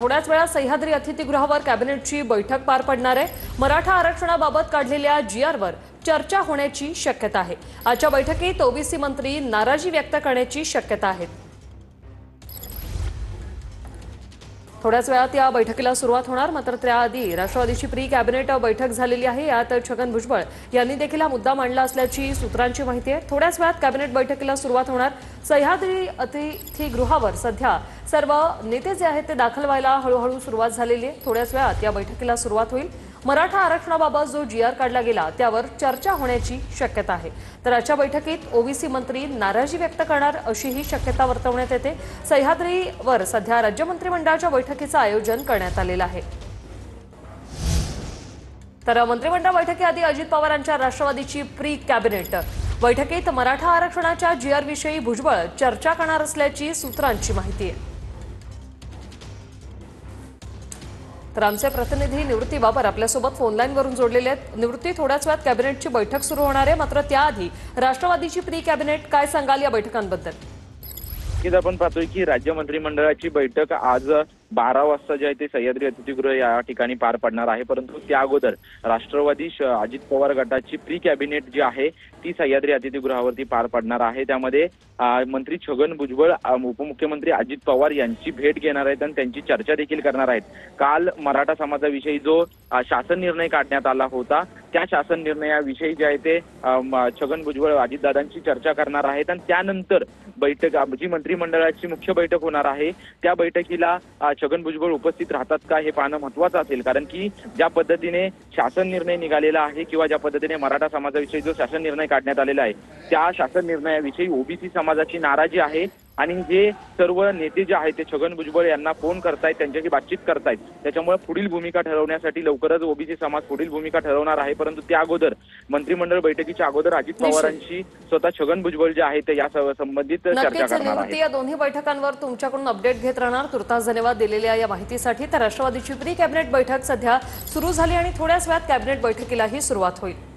थोड्याच वेळात सह्याद्री अतिथीगृहावर कॅबिनेटची बैठक पार पडणार आहे। मराठा आरक्षणाबाबत काढलेल्या जीआरवर चर्चा होण्याची शक्यता आहे। आजच्या बैठकीत ओबीसी मंत्री नाराजी व्यक्त करण्याची शक्यता आहे। थोड्याच वेळात या बैठकीला सुरुवात होणार, मात्र त्याआधी राष्ट्रवादीची प्री कॅबिनेट बैठक झालेली आहे। यात छगन भुजबळ यांनी देखील हा मुद्दा मांडला असल्याची सूत्रांची माहिती आहे। थोड्याच वेळात कॅबिनेट बैठकीला सुरुवात होणार। सह्याद्री अतिथीगृहावर सध्या सर्व नेते जे आहेत ते दाखल व्हायला हळूहळू सुरुवात झालेली आहे। थोड्याच वेळात या बैठकीला सुरुवात होईल। मराठा आरक्षणाबाबत जो जीआर काढला गेला त्यावर चर्चा होण्याची शक्यता आहे। तर आजच्या बैठकीत ओबीसी मंत्री नाराजी व्यक्त करणार अशीही शक्यता वर्तवण्यात येते। सह्याद्रीवर सध्या राज्य मंत्रिमंडळाच्या बैठकीचं आयोजन करण्यात आलेलं आहे। तर मंत्रिमंडळ बैठकीआधी अजित पवारांच्या राष्ट्रवादीची प्री कॅबिनेट बैठकीत मराठा आरक्षणाच्या जीआर विषयी भुजबळ चर्चा करणार असल्याची सूत्रांची माहिती आहे। तर आमचे प्रतिनिधी निवृत्ती बाबर आपल्यासोबत फोनलाईनवरून जोडलेले आहेत। निवृत्ती, थोड्याच वेळात कॅबिनेटची बैठक सुरू होणार आहे, मात्र त्याआधी राष्ट्रवादीची प्री कॅबिनेट काय सांगाल या बैठकांबद्दल? आपण पाहतोय की राज्य मंत्रिमंडळाची बैठक आज 12 वाजता जे आहे ते सह्याद्री अतिथीगृह या ठिकाणी पार पडणार आहे। परंतु त्या अगोदर राष्ट्रवादी अजित पवार गटाची प्री कॅबिनेट जी आहे ती सह्याद्री अतिथीगृहावरती पार पडणार आहे। त्यामध्ये मंत्री छगन भुजबळ, उपमुख्यमंत्री अजित पवार यांची भेट घेणार आहेत आणि त्यांची चर्चा देखील करणार आहेत। काल मराठा समाजाविषयी जो शासन निर्णय काढण्यात आला होता त्या शासन निर्णयाविषयी जे आहे ते छगन भुजबळ अजितदादांची चर्चा करणार आहेत आणि त्यानंतर बैठक जी मंत्रिमंडळाची मुख्य बैठक होणार आहे त्या बैठकीला छगन भुजबळ उपस्थित राहतात का हे पाहणं महत्त्वाचं असेल। कारण की ज्या पद्धतीने शासन निर्णय निघालेला आहे किंवा ज्या पद्धतीने मराठा समाजाविषयी जो शासन निर्णय काढण्यात आलेला आहे त्या शासन निर्णयाविषयी ओबीसी समाजाची नाराजी आहे आणि जे सर्व नेते जे आहेत ते छगन भुजबळ यांना फोन करतायत, त्यांच्याशी बातचीत करतायत। त्याच्यामुळे पुढील भूमिका ठरवण्यासाठी लवकरच ओबीसी समाज पुढील भूमिका ठरवणार आहे। परंतु त्या अगोदर मंत्रिमंडळ बैठकीच्या अगोदर अजित पवारांशी स्वतः छगन भुजबळ जे आहेत या संबंधित चर्चा करणार आहेत। या दोन्ही बैठकांवर तुमच्याकडून अपडेट घेत राहणार। तुर्तास धन्यवाद दिलेल्या या माहितीसाठी। तर राष्ट्रवादीची प्री कॅबिनेट बैठक सध्या सुरू झाली आणि थोड्याच वेळात कॅबिनेट बैठकीलाही सुरुवात होईल।